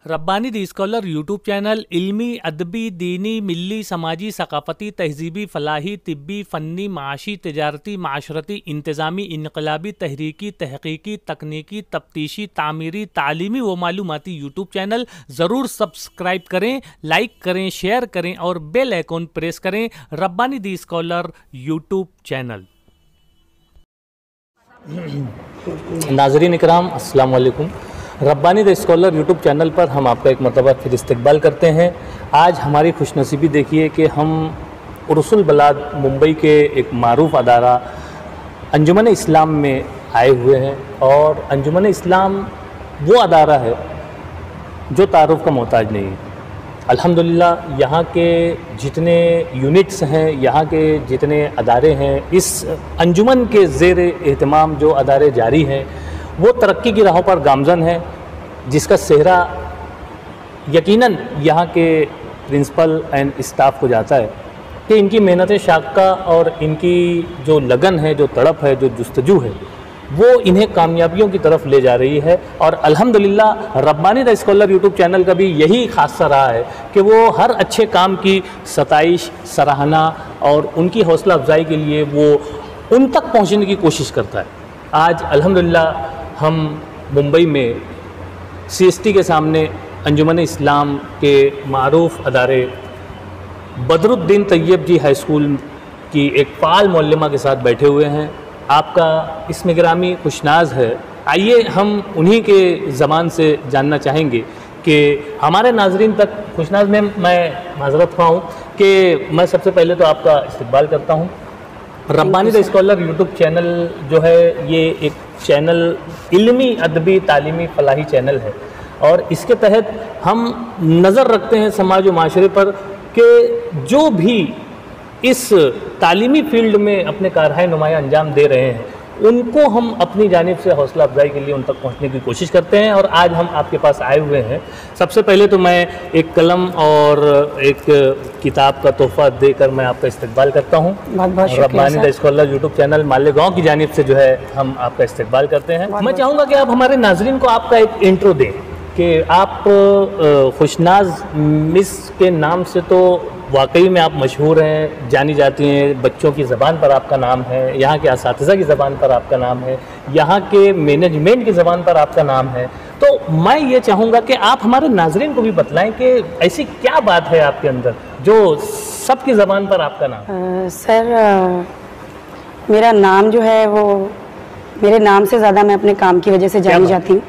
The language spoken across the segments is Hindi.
रब्बानी दी स्कॉलर यूट्यूब चैनल इल्मी, अदबी, दीनी, मिली, समाजी, सकाफती, तहजीबी, फलाही, तिब्बी, फ़न्नी, माशी, तजारती, माशरती, इंतज़ामी, इनकलाबी, तहरीकी, तहकीकी, तकनीकी, तफ्तीशी, तामीरी, तालीमी व मालूमाती यूट्यूब चैनल ज़रूर सब्सक्राइब करें, लाइक करें, शेयर करें और बेल आइकॉन प्रेस करें। रब्बानी दी स्कॉलर यूट्यूब चैनल। नाज़रीन इकराम, अस्सलाम वालेकुम। Rabbani the scholar YouTube channel पर हम आपका एक मरतबा फिर इस्तकबाल करते हैं। आज हमारी खुशनसीबी देखिए कि हम उर्सुल बलाद मुंबई के एक मारूफ अदारा अंजुमन इस्लाम में आए हुए हैं और अंजुमन इस्लाम वो अदारा है जो तारुफ का मोहताज नहीं है। अल्हम्दुलिल्लाह यहाँ के जितने यूनिट्स हैं, यहाँ के जितने अदारे हैं, इस अंजुमन के ज़ेर एहतमाम जो अदारे जारी हैं वो तरक्की की राहों पर गामज़न है, जिसका सेहरा यकीनन यहाँ के प्रिंसिपल एंड स्टाफ को जाता है कि इनकी मेहनत शाक़ा और इनकी जो लगन है, जो तड़प है, जो जुस्तजू है, वो इन्हें कामयाबियों की तरफ ले जा रही है। और अल्हम्दुलिल्लाह Rabbani the scholar YouTube channel का भी यही खासा रहा है कि वो हर अच्छे काम की सताइश, सराहना और उनकी हौसला अफजाई के लिए वो उन तक पहुँचने की कोशिश करता है। आज अल्हम्दुलिल्लाह हम मुंबई में CST के सामने अंजुमन इस्लाम के मारूफ अदारे बदरुद्दीन तैयब जी हाई स्कूल की एक फ़ाल मुअल्लिमा के साथ बैठे हुए हैं। आपका इसमें गिरामी खुशनाज है। आइए हम उन्हीं के ज़बान से जानना चाहेंगे कि हमारे नाजरीन तक खुशनाज में मैं माज़रत ख्वाह कि मैं सबसे पहले तो आपका इस्तकबाल करता हूँ। Rabbani the scholar YouTube channel जो है ये एक चैनल इल्मी, अदबी, तालीमी, फलाही चैनल है और इसके तहत हम नज़र रखते हैं समाज व माशरे पर कि जो भी इस तालीमी फील्ड में अपने कारहाय नुमाया अंजाम दे रहे हैं उनको हम अपनी जानिब से हौसला अफजाई के लिए उन तक पहुंचने की कोशिश करते हैं। और आज हम आपके पास आए हुए हैं। सबसे पहले तो मैं एक कलम और एक किताब का तोहफ़ा देकर मैं आपका इस्तकबाल करता हूं। Rabbani the scholar YouTube channel Malegaon की जानिब से जो है हम आपका इस्तकबाल करते हैं। मैं चाहूँगा कि आप हमारे नाजरीन को आपका एक इंट्रो दें कि आप खुशनाज मिस के नाम से तो वाकई में आप मशहूर हैं, जानी जाती हैं। बच्चों की ज़बान पर आपका नाम है, यहाँ के असातिज़ा की ज़बान पर आपका नाम है, यहाँ के मैनेजमेंट की ज़बान पर आपका नाम है। तो मैं ये चाहूँगा कि आप हमारे नाजरीन को भी बतलाएं कि ऐसी क्या बात है आपके अंदर जो सबकी ज़बान पर आपका नाम। सर, मेरा नाम जो है वो मेरे नाम से ज़्यादा मैं अपने काम की वजह से जानी जाती हूँ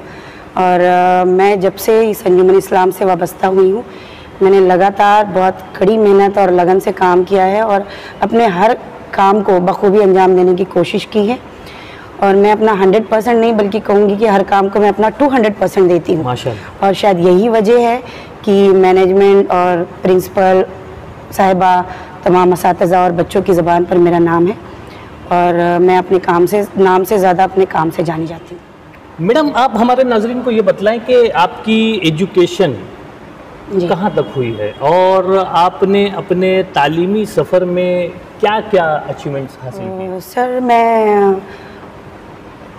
और मैं जब से इस अंजुमन इस्लाम से वाबस्ता हुई हूँ मैंने लगातार बहुत कड़ी मेहनत और लगन से काम किया है और अपने हर काम को बखूबी अंजाम देने की कोशिश की है। और मैं अपना 100% नहीं बल्कि कहूँगी कि हर काम को मैं अपना 200% देती हूँ। माशाअल्लाह। और शायद यही वजह है कि मैनेजमेंट और प्रिंसिपल साहिबा, तमाम असातिज़ा और बच्चों की ज़बान पर मेरा नाम है और मैं अपने नाम से ज़्यादा अपने काम से जानी जाती हूँ। मैडम, आप हमारे नाजरीन को ये बतलाएँ कि आपकी एजुकेशन कहाँ तक हुई है और आपने अपने तालीमी सफ़र में क्या क्या अचीवमेंट्स हासिल किए? सर, मैं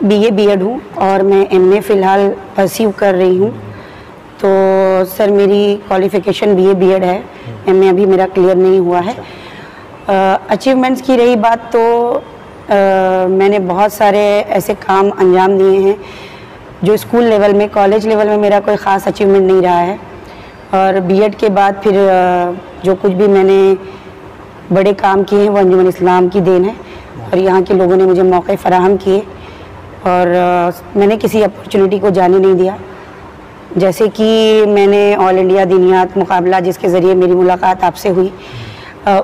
BA B.Ed हूँ और मैं MA फ़िलहाल परस्यू कर रही हूँ। तो सर, मेरी क्वालिफ़िकेशन BA B.Ed है, MA अभी मेरा क्लियर नहीं हुआ है। अचीवमेंट्स की रही बात तो मैंने बहुत सारे ऐसे काम अंजाम दिए हैं जो स्कूल लेवल में, कॉलेज लेवल में मेरा कोई ख़ास अचीवमेंट नहीं रहा है। और B.Ed के बाद फिर जो कुछ भी मैंने बड़े काम किए हैं वो अंजुमन इस्लाम की देन है और यहाँ के लोगों ने मुझे मौके फ़राहम किए और मैंने किसी अपॉर्चुनिटी को जाने नहीं दिया। जैसे कि मैंने ऑल इंडिया दीनियात मुकाबला जिसके ज़रिए मेरी मुलाकात आपसे हुई,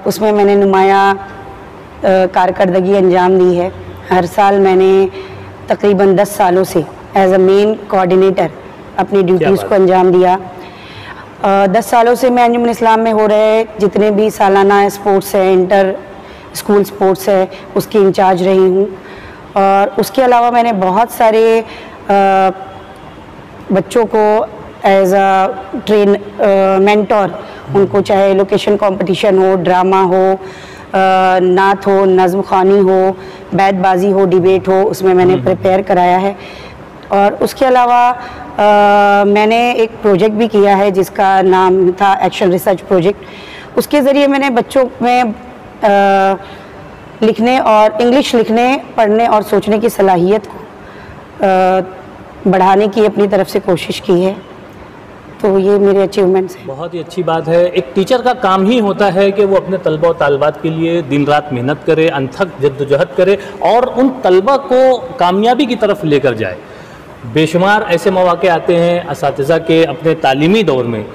उसमें मैंने नुमाया कारकर्दगी अंजाम दी है। हर साल मैंने तकरीबन 10 सालों से एज अ मेन कोऑर्डिनेटर अपनी ड्यूटीज़ को अंजाम दिया। 10 सालों से मैं अंजुमन इस्लाम में हो रहे जितने भी सालाना स्पोर्ट्स है, इंटर स्कूल स्पोर्ट्स है, उसकी इंचार्ज रही हूँ। और उसके अलावा मैंने बहुत सारे बच्चों को एज अ मेंटोर, उनको चाहे लोकेशन कंपटीशन हो, ड्रामा हो, नात हो, नज़्म ख़वानी हो, बैतबाजी हो, डिबेट हो, उसमें मैंने प्रिपेयर कराया है। और उसके अलावा मैंने एक प्रोजेक्ट भी किया है जिसका नाम था एक्शन रिसर्च प्रोजेक्ट। उसके ज़रिए मैंने बच्चों में लिखने और इंग्लिश लिखने, पढ़ने और सोचने की सलाहियत को बढ़ाने की अपनी तरफ से कोशिश की है। तो ये मेरे अचीवमेंट्स हैं। बहुत ही अच्छी बात है। एक टीचर का काम ही होता है कि वो अपने तलबा और तालबात के लिए दिन रात मेहनत करे, अनथक जद्दोजहद करे और उन तलबा को कामयाबी की तरफ लेकर जाए। बेशुमार ऐसे मौके आते हैं असातिज़ा के अपने तालीमी दौर में,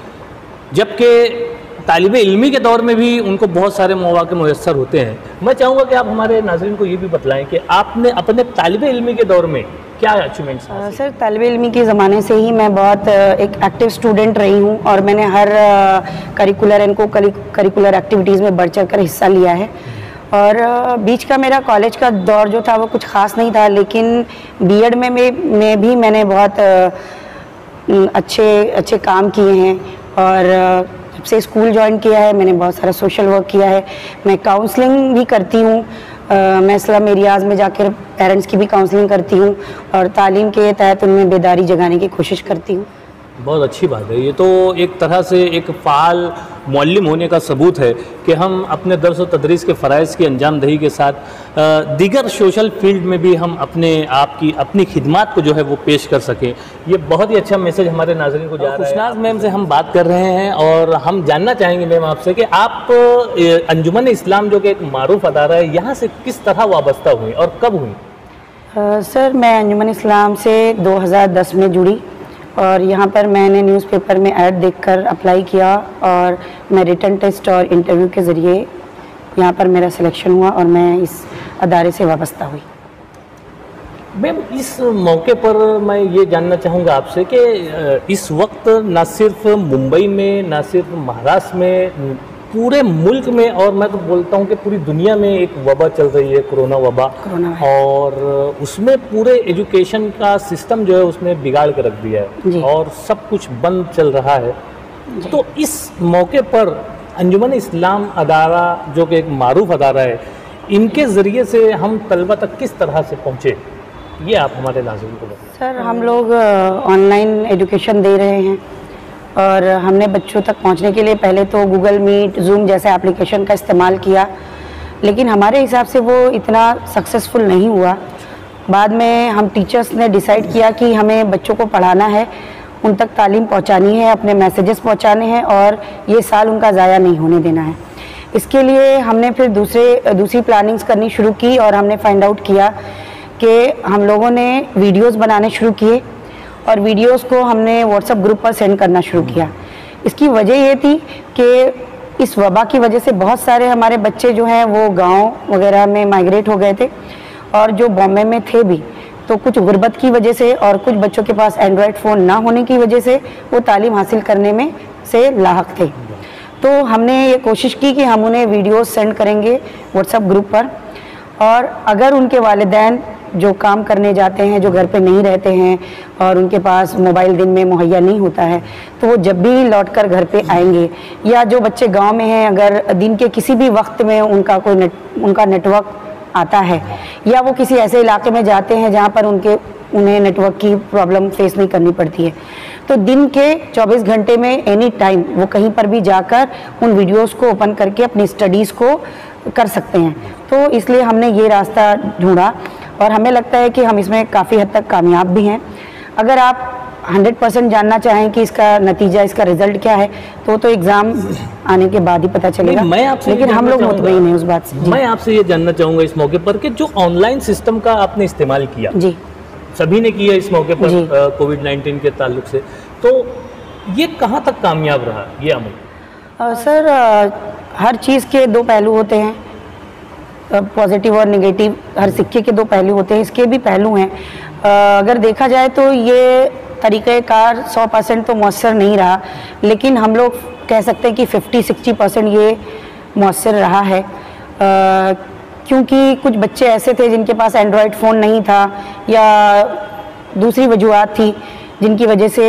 जबकि तालिब इल्मी के दौर में भी उनको बहुत सारे मौके मुयस्सर होते हैं। मैं चाहूँगा कि आप हमारे नाज़रीन को ये भी बतलाएं कि आपने अपने तालिब इल्मी के दौर में क्या अचीवमेंट्स हैं? सर, तालिब इल्मी के ज़माने से ही मैं बहुत एक एक्टिव स्टूडेंट रही हूँ और मैंने हर करिकुलर एंड को करिकुलर एक्टिविटीज़ में बढ़ चढ़ कर हिस्सा लिया है। और बीच का मेरा कॉलेज का दौर जो था वो कुछ ख़ास नहीं था, लेकिन बीएड में भी मैंने बहुत अच्छे काम किए हैं। और जब से स्कूल ज्वाइन किया है मैंने बहुत सारा सोशल वर्क किया है। मैं काउंसलिंग भी करती हूँ। मैं स्लम एरियाज़ में जाकर पेरेंट्स की भी काउंसलिंग करती हूँ और तालीम के तहत उनमें बेदारी जगाने की कोशिश करती हूँ। बहुत अच्छी बात है। ये तो एक तरह से एक फ़ाल मुअल्लिम होने का सबूत है कि हम अपने दर्स व तदरीस के फ़राइज़ की अंजामदही के साथ दीगर सोशल फील्ड में भी हम अपनी खिदमात को जो है वो पेश कर सकें। ये बहुत ही अच्छा मैसेज हमारे नाज़रीन को जा रहा है। खुशनाज मैम से हम बात कर रहे हैं और हम जानना चाहेंगे मैम आपसे कि आप अंजुमन इस्लाम जो कि एक मारूफ अदारा है, यहाँ से किस तरह वाबस्ता हुई और कब हुई? सर, मैं अंजुमन इस्लाम से 2010 में जुड़ी और यहाँ पर मैंने न्यूज़पेपर में ऐड देखकर अप्लाई किया और मैं रिटन टेस्ट और इंटरव्यू के ज़रिए यहाँ पर मेरा सिलेक्शन हुआ और मैं इस अदारे से वाबस्ता हुई। मैम, इस मौके पर मैं ये जानना चाहूँगा आपसे कि इस वक्त ना सिर्फ मुंबई में, ना सिर्फ महाराष्ट्र में, पूरे मुल्क में और मैं तो बोलता हूँ कि पूरी दुनिया में एक वबा चल रही है, कोरोना वबा, और उसमें पूरे एजुकेशन का सिस्टम जो है उसने बिगाड़ के रख दिया है और सब कुछ बंद चल रहा है। तो इस मौके पर अंजुमन इस्लाम अदारा जो कि एक मारूफ अदारा है, इनके ज़रिए से हम तलबा तक किस तरह से पहुँचे, ये आप हमारे नाज़रीन को बताएं। सर, हम लोग ऑनलाइन एजुकेशन दे रहे हैं और हमने बच्चों तक पहुंचने के लिए पहले तो गूगल मीट, जूम जैसे एप्लीकेशन का इस्तेमाल किया, लेकिन हमारे हिसाब से वो इतना सक्सेसफुल नहीं हुआ। बाद में हम टीचर्स ने डिसाइड किया कि हमें बच्चों को पढ़ाना है, उन तक तालीम पहुंचानी है, अपने मैसेजेस पहुंचाने हैं और ये साल उनका ज़ाया नहीं होने देना है। इसके लिए हमने फिर दूसरी प्लानिंग्स करनी शुरू की और हमने फाइंड आउट किया कि हम लोगों ने वीडियोज़ बनाने शुरू किए और वीडियोस को हमने व्हाट्सएप ग्रुप पर सेंड करना शुरू किया। इसकी वजह ये थी कि इस वबा की वजह से बहुत सारे हमारे बच्चे जो हैं वो गांव वगैरह में माइग्रेट हो गए थे और जो बॉम्बे में थे भी, तो कुछ गुर्बत की वजह से और कुछ बच्चों के पास एंड्रॉयड फ़ोन ना होने की वजह से वो तालीम हासिल करने में से लाहक थे। तो हमने ये कोशिश की कि हम उन्हें वीडियोस सेंड करेंगे व्हाट्सएप ग्रुप पर, और अगर उनके वालिदैन जो काम करने जाते हैं, जो घर पे नहीं रहते हैं और उनके पास मोबाइल दिन में मुहैया नहीं होता है, तो वो जब भी लौटकर घर पे आएंगे, या जो बच्चे गांव में हैं अगर दिन के किसी भी वक्त में उनका नेटवर्क आता है, या वो किसी ऐसे इलाके में जाते हैं जहां पर उन्हें नेटवर्क की प्रॉब्लम फेस नहीं करनी पड़ती है, तो दिन के 24 घंटे में एनी टाइम वो कहीं पर भी जाकर उन वीडियोस को ओपन करके अपनी स्टडीज़ को कर सकते हैं। तो इसलिए हमने ये रास्ता ढूंढा और हमें लगता है कि हम इसमें काफ़ी हद तक कामयाब भी हैं। अगर आप 100% जानना चाहें कि इसका नतीजा, इसका रिजल्ट क्या है, तो एग्ज़ाम आने के बाद ही पता चलेगा। लेकिन हम लोग मुतमईन हैं उस बात से। मैं आपसे ये जानना चाहूँगा इस मौके पर कि जो ऑनलाइन सिस्टम का आपने इस्तेमाल किया, जी सभी ने किया इस मौके पर कोविड-19 के ताल्लुक से, तो ये कहाँ तक कामयाब रहा ये अमल? सर, हर चीज़ के दो पहलू होते हैं, पॉजिटिव और नेगेटिव, हर सिक्के के दो पहलू होते हैं। इसके भी पहलू हैं। अगर देखा जाए तो ये तरीक़ेकार 100% तो मौसर नहीं रहा, लेकिन हम लोग कह सकते हैं कि 50-60% ये मौसर रहा है, क्योंकि कुछ बच्चे ऐसे थे जिनके पास एंड्रॉयड फ़ोन नहीं था या दूसरी वजूहात थी जिनकी वजह से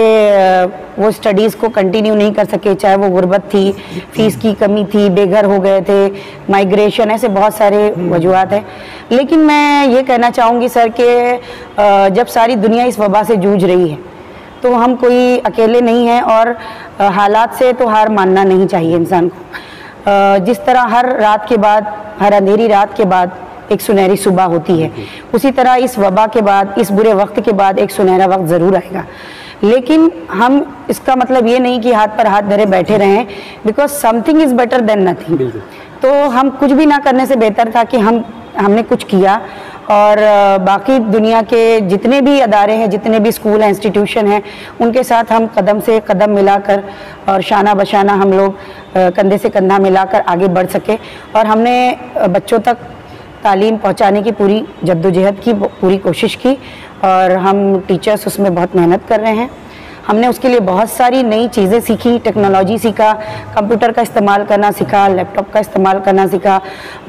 वो स्टडीज़ को कंटिन्यू नहीं कर सके, चाहे वो गुर्बत थी, फीस की कमी थी, बेघर हो गए थे, माइग्रेशन, ऐसे बहुत सारे वजूहात हैं। लेकिन मैं ये कहना चाहूँगी सर कि जब सारी दुनिया इस वबा से जूझ रही है, तो हम कोई अकेले नहीं हैं, और हालात से तो हार मानना नहीं चाहिए इंसान को। जिस तरह हर रात के बाद, हर अंधेरी रात के बाद एक सुनहरी सुबह होती है, उसी तरह इस वबा के बाद, इस बुरे वक्त के बाद एक सुनहरा वक्त ज़रूर आएगा। लेकिन हम इसका मतलब ये नहीं कि हाथ पर हाथ धरे बैठे रहें, because something is better than nothing. तो हम कुछ भी ना करने से बेहतर था कि हमने कुछ किया, और बाकी दुनिया के जितने भी अदारे हैं, जितने भी स्कूल हैं, इंस्टीट्यूशन हैं, उनके साथ हम कदम से कदम मिलाकर और शाना बशाना हम लोग कंधे से कंधा मिलाकर आगे बढ़ सके। और हमने बच्चों तक तालीम पहुंचाने की पूरी जद्दोजहद की, पूरी कोशिश की, और हम टीचर्स उसमें बहुत मेहनत कर रहे हैं। हमने उसके लिए बहुत सारी नई चीज़ें सीखी, टेक्नोलॉजी सीखा, कंप्यूटर का इस्तेमाल करना सीखा, लैपटॉप का इस्तेमाल करना सीखा,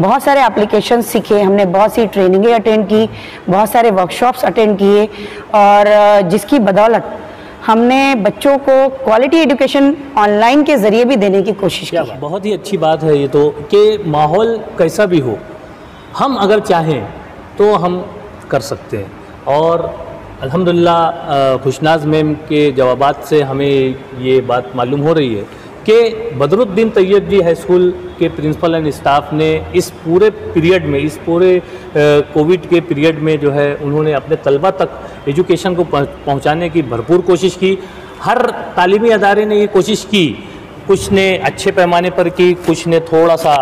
बहुत सारे एप्लीकेशन सीखे, हमने बहुत सी ट्रेनिंगें अटेंड की, बहुत सारे वर्कशॉप्स अटेंड किए, और जिसकी बदौलत हमने बच्चों को क्वालिटी एजुकेशन ऑनलाइन के ज़रिए भी देने की कोशिश की है। बहुत ही अच्छी बात है ये तो, कि माहौल कैसा भी हो, हम अगर चाहें तो हम कर सकते हैं। और अल्हम्दुलिल्लाह खुशनाज मैम के जवाबात से हमें ये बात मालूम हो रही है कि बदरुद्दीन तैयब जी हाई स्कूल के प्रिंसिपल एंड स्टाफ ने इस पूरे पीरियड में, इस पूरे कोविड के पीरियड में जो है, उन्होंने अपने तलबा तक एजुकेशन को पहुंचाने की भरपूर कोशिश की। हर तालीमी अदारे ने ये कोशिश की, कुछ ने अच्छे पैमाने पर की, कुछ ने थोड़ा सा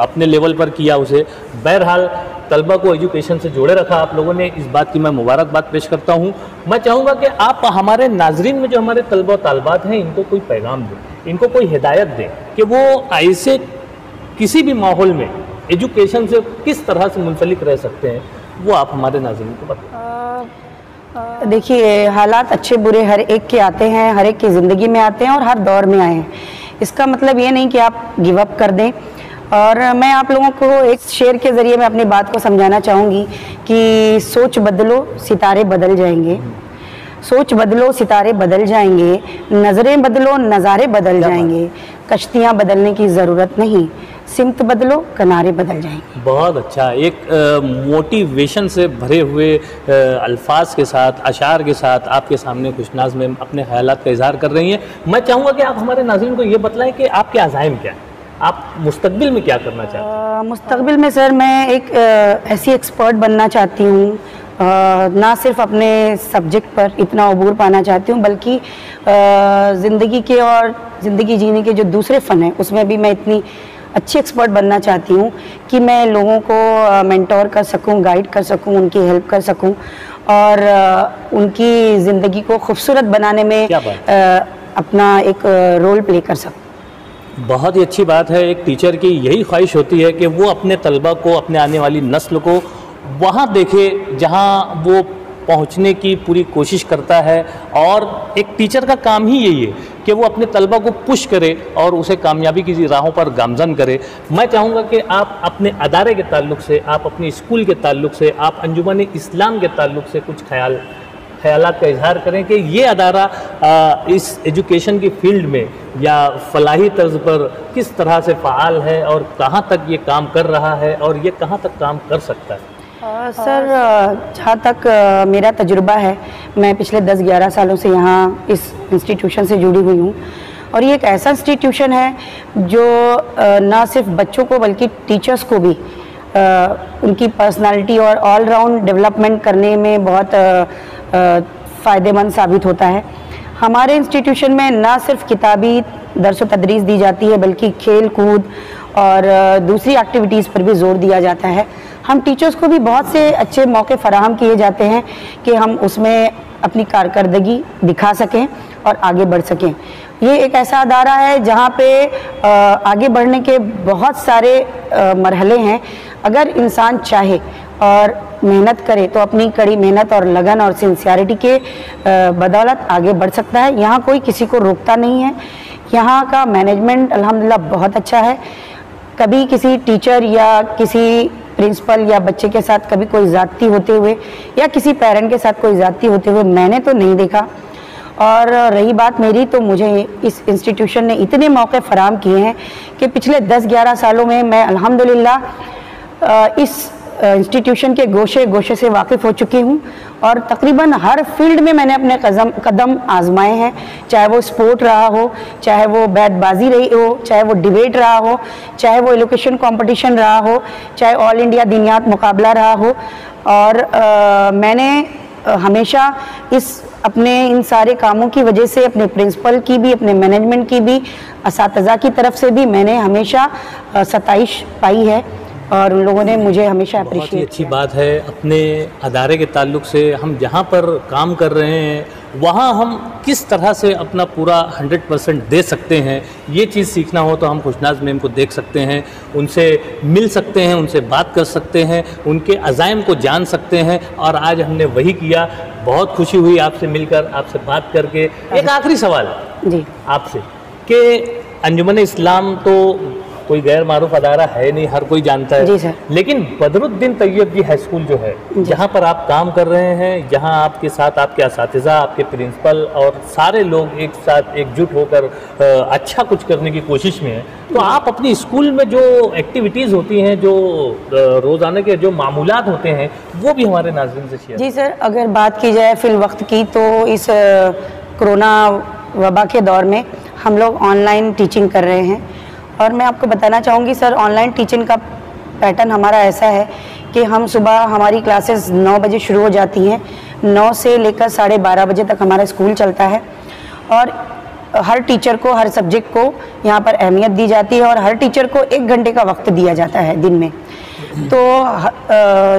अपने लेवल पर किया उसे। बहरहाल तलबा को एजुकेशन से जोड़े रखा आप लोगों ने, इस बात की मैं मुबारकबाद पेश करता हूँ। मैं चाहूँगा कि आप हमारे नाजरीन में जो हमारे तलबा तालबात हैं, इनको कोई पैगाम दें, इनको कोई हिदायत दें कि वो ऐसे किसी भी माहौल में एजुकेशन से किस तरह से मुंसलिक रह सकते हैं, वो आप हमारे नाजरीन को बताएं। देखिए, हालात अच्छे बुरे हर एक के आते हैं, हर एक की ज़िंदगी में आते हैं और हर दौर में आए हैं। इसका मतलब ये नहीं कि आप गिव अप कर दें। और मैं आप लोगों को एक शेर के ज़रिए मैं अपनी बात को समझाना चाहूँगी कि सोच बदलो सितारे बदल जाएंगे, सोच बदलो सितारे बदल जाएंगे, नज़रें बदलो नज़ारे बदल जाएंगे, कश्तियाँ बदलने की ज़रूरत नहीं, सिमत बदलो किनारे बदल जाएंगे। बहुत अच्छा, एक मोटिवेशन से भरे हुए अल्फाज के साथ, अशार के साथ आपके सामने खुशनाज में अपने ख्यालात का इजहार कर रही हैं। मैं चाहूँगा कि आप हमारे नाज़रीन को ये बताएं कि आपके अज़ाइम क्या हैं, आप मुस्तकबिल में क्या करना चाहते हैं? मुस्तकबिल में सर मैं एक ऐसी एक्सपर्ट बनना चाहती हूँ, ना सिर्फ अपने सब्जेक्ट पर इतना अबूर पाना चाहती हूँ, बल्कि ज़िंदगी के और ज़िंदगी जीने के जो दूसरे फ़न हैं उसमें भी मैं इतनी अच्छी एक्सपर्ट बनना चाहती हूँ कि मैं लोगों को मेंटोर कर सकूँ, गाइड कर सकूँ, उनकी हेल्प कर सकूँ और उनकी ज़िंदगी को खूबसूरत बनाने में अपना एक रोल प्ले कर सकूँ। बहुत ही अच्छी बात है। एक टीचर की यही ख्वाहिश होती है कि वो अपने तलबा को, अपने आने वाली नस्ल को वहाँ देखे जहाँ वो पहुँचने की पूरी कोशिश करता है, और एक टीचर का काम ही यही है कि वो अपने तलबा को पुश करे और उसे कामयाबी की राहों पर गामजन करे। मैं चाहूँगा कि आप अपने अदारे के ताल्लुक़ से, आप अपने स्कूल के ताल्लुक़ से, आप अंजुमन इस्लाम के ताल्लुक़ से कुछ ख्यालात का इजहार करें कि ये अदारा इस एजुकेशन की फील्ड में या फलाही तर्ज पर किस तरह से फ़ाल है और कहाँ तक ये काम कर रहा है और ये कहाँ तक काम कर सकता है। सर, जहाँ तक मेरा तजुर्बा है, मैं पिछले 10-11 सालों से यहाँ इस इंस्टीट्यूशन से जुड़ी हुई हूँ, और ये एक ऐसा इंस्टीट्यूशन है जो ना सिर्फ बच्चों को बल्कि टीचर्स को भी उनकी पर्सनालिटी और ऑल राउंड डेवलपमेंट करने में बहुत फ़ायदेमंद साबित होता है। हमारे इंस्टीट्यूशन में ना सिर्फ किताबी दर्स व तदरीस दी जाती है, बल्कि खेल कूद और दूसरी एक्टिविटीज़ पर भी जोर दिया जाता है। हम टीचर्स को भी बहुत से अच्छे मौके फराहम किए जाते हैं कि हम उसमें अपनी कारकर्दगी दिखा सकें और आगे बढ़ सकें। ये एक ऐसा अदारा है जहाँ पे आगे बढ़ने के बहुत सारे मरहले हैं। अगर इंसान चाहे और मेहनत करे तो अपनी कड़ी मेहनत और लगन और सिंसियरिटी के बदौलत आगे बढ़ सकता है। यहाँ कोई किसी को रोकता नहीं है। यहाँ का मैनेजमेंट अल्हम्दुलिल्लाह बहुत अच्छा है। कभी किसी टीचर या किसी प्रिंसिपल या बच्चे के साथ कभी कोई ज़्यादती होते हुए या किसी पेरेंट के साथ कोई ज़्यादती होते हुए मैंने तो नहीं देखा। और रही बात मेरी, तो मुझे इस इंस्टीट्यूशन ने इतने मौके फराहम किए हैं कि पिछले 10-11 सालों में मैं अल्हम्दुलिल्लाह इस इंस्टीट्यूशन के गोशे गोशे से वाकिफ़ हो चुकी हूँ और तकरीबन हर फील्ड में मैंने अपने कदम आजमाए हैं, चाहे वो स्पोर्ट रहा हो, चाहे वो बैटबाजी रही हो, चाहे वो डिबेट रहा हो, चाहे वो एलोकेशन कंपटीशन रहा हो, चाहे ऑल इंडिया दिनियात मुकाबला रहा हो। और मैंने हमेशा अपने इन सारे कामों की वजह से अपने प्रिंसिपल की भी, अपने मैनेजमेंट की भी, असातिज़ा की तरफ से भी मैंने हमेशा सताइश पाई है और उन लोगों ने मुझे हमेशा अप्रिशिएट बहुत ही अच्छी बात है। अपने अदारे के ताल्लुक़ से हम जहाँ पर काम कर रहे हैं वहाँ हम किस तरह से अपना पूरा 100% दे सकते हैं, ये चीज़ सीखना हो तो हम खुशनाज मैम को देख सकते हैं, उनसे मिल सकते हैं, उनसे बात कर सकते हैं, उनके अज़ाइम को जान सकते हैं और आज हमने वही किया। बहुत खुशी हुई आपसे मिलकर, आपसे बात करके। एक आखिरी सवाल जी आपसे कि अंजुमन इस्लाम तो कोई गैर मारूफ अदारा है नहीं, हर कोई जानता है जी सर। लेकिन बदरुद्दीन तैयब जी हाई स्कूल जो है, जहाँ पर आप काम कर रहे हैं, जहाँ आपके साथ आपके असातिज़ा, आपके प्रिंसिपल और सारे लोग एक साथ एकजुट होकर अच्छा कुछ करने की कोशिश में हैं, तो आप अपनी स्कूल में जो एक्टिविटीज़ होती हैं, जो रोज़ाना के जो मामूलात होते हैं, वो भी हमारे नाज़रीन से शेयर। जी सर, अगर बात की जाए फिल वक्त की तो इस कोरोना वबा के दौर में हम लोग ऑनलाइन टीचिंग कर रहे हैं और मैं आपको बताना चाहूँगी सर, ऑनलाइन टीचिंग का पैटर्न हमारा ऐसा है कि हम सुबह हमारी क्लासेस 9 बजे शुरू हो जाती हैं, 9 से लेकर 12:30 बजे तक हमारा स्कूल चलता है और हर टीचर को, हर सब्जेक्ट को यहाँ पर अहमियत दी जाती है और हर टीचर को 1 घंटे का वक्त दिया जाता है दिन में। तो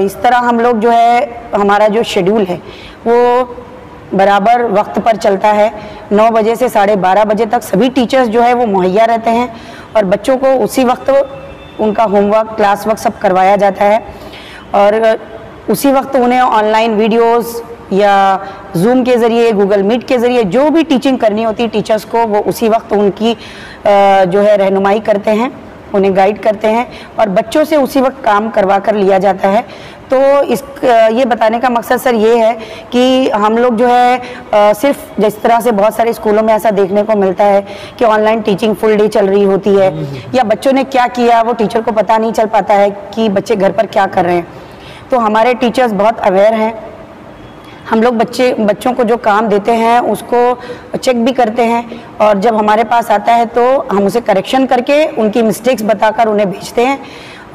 इस तरह हम लोग जो है, हमारा जो शेड्यूल है वो बराबर वक्त पर चलता है। 9 बजे से 12:30 बजे तक सभी टीचर्स जो है वो मुहैया रहते हैं और बच्चों को उसी वक्त उनका होमवर्क, क्लास वर्क सब करवाया जाता है और उसी वक्त उन्हें ऑनलाइन वीडियोस या जूम के ज़रिए, गूगल मीट के ज़रिए जो भी टीचिंग करनी होती है टीचर्स को, वो उसी वक्त उनकी जो है रहनुमाई करते हैं, उन्हें गाइड करते हैं और बच्चों से उसी वक्त काम करवा कर लिया जाता है। तो ये बताने का मकसद सर ये है कि हम लोग जो है सिर्फ जिस तरह से बहुत सारे स्कूलों में ऐसा देखने को मिलता है कि ऑनलाइन टीचिंग फुल डे चल रही होती है या बच्चों ने क्या किया वो टीचर को पता नहीं चल पाता है कि बच्चे घर पर क्या कर रहे हैं। तो हमारे टीचर्स बहुत अवेयर हैं, हम लोग बच्चों को जो काम देते हैं उसको चेक भी करते हैं और जब हमारे पास आता है तो हम उसे करेक्शन करके उनकी मिस्टेक्स बताकर उन्हें भेजते हैं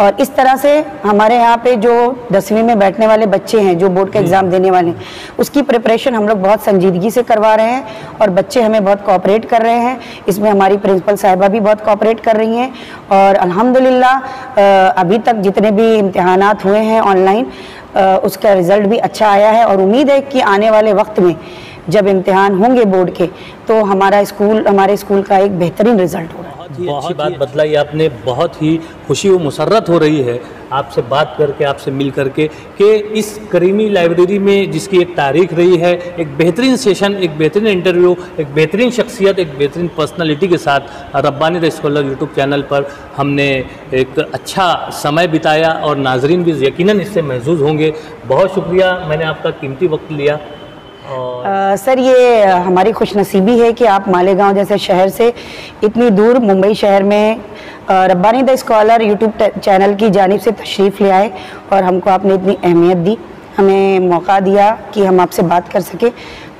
और इस तरह से हमारे यहाँ पे जो 10वीं में बैठने वाले बच्चे हैं, जो बोर्ड का एग्ज़ाम देने वाले हैं, उसकी प्रिपरेशन हम लोग बहुत संजीदगी से करवा रहे हैं और बच्चे हमें बहुत कोऑपरेट कर रहे हैं। इसमें हमारी प्रिंसिपल साहिबा भी बहुत कोऑपरेट कर रही हैं और अल्हम्दुलिल्लाह अभी तक जितने भी इम्तिहानात हुए हैं ऑनलाइन, उसका रिज़ल्ट भी अच्छा आया है और उम्मीद है कि आने वाले वक्त में जब इम्तिहान होंगे बोर्ड के तो हमारे स्कूल का एक बेहतरीन रिज़ल्ट होगा। बहुत अच्छी बात बतलाई आपने, बहुत ही खुशी व मुसर्रत हो रही है आपसे बात करके, आपसे मिल करके कि इस करीमी लाइब्रेरी में जिसकी एक तारीख रही है, एक बेहतरीन सेशन, एक बेहतरीन इंटरव्यू, एक बेहतरीन शख्सियत, एक बेहतरीन पर्सनालिटी के साथ Rabbani the scholar YouTube channel पर हमने एक अच्छा समय बिताया और नाजरीन भी यकीनन इससे महसूस होंगे। बहुत शुक्रिया, मैंने आपका कीमती वक्त लिया। सर ये हमारी खुशनसीबी है कि आप मालेगांव जैसे शहर से इतनी दूर मुंबई शहर में Rabbani the scholar YouTube channel की जानिब से तशरीफ़ ले आए और हमको आपने इतनी अहमियत दी, हमें मौका दिया कि हम आपसे बात कर सके,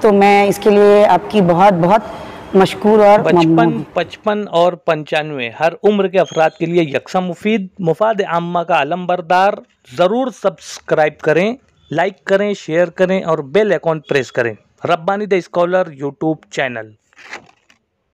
तो मैं इसके लिए आपकी बहुत बहुत मशकूर और 55 और 95 हर उम्र के अफराद के लिए यकसा मुफीद मुफाद आम्मा का अलमबरदार। ज़रूर सब्सक्राइब करें, लाइक करें, शेयर करें और बेल आइकॉन प्रेस करें। Rabbani the scholar YouTube channel.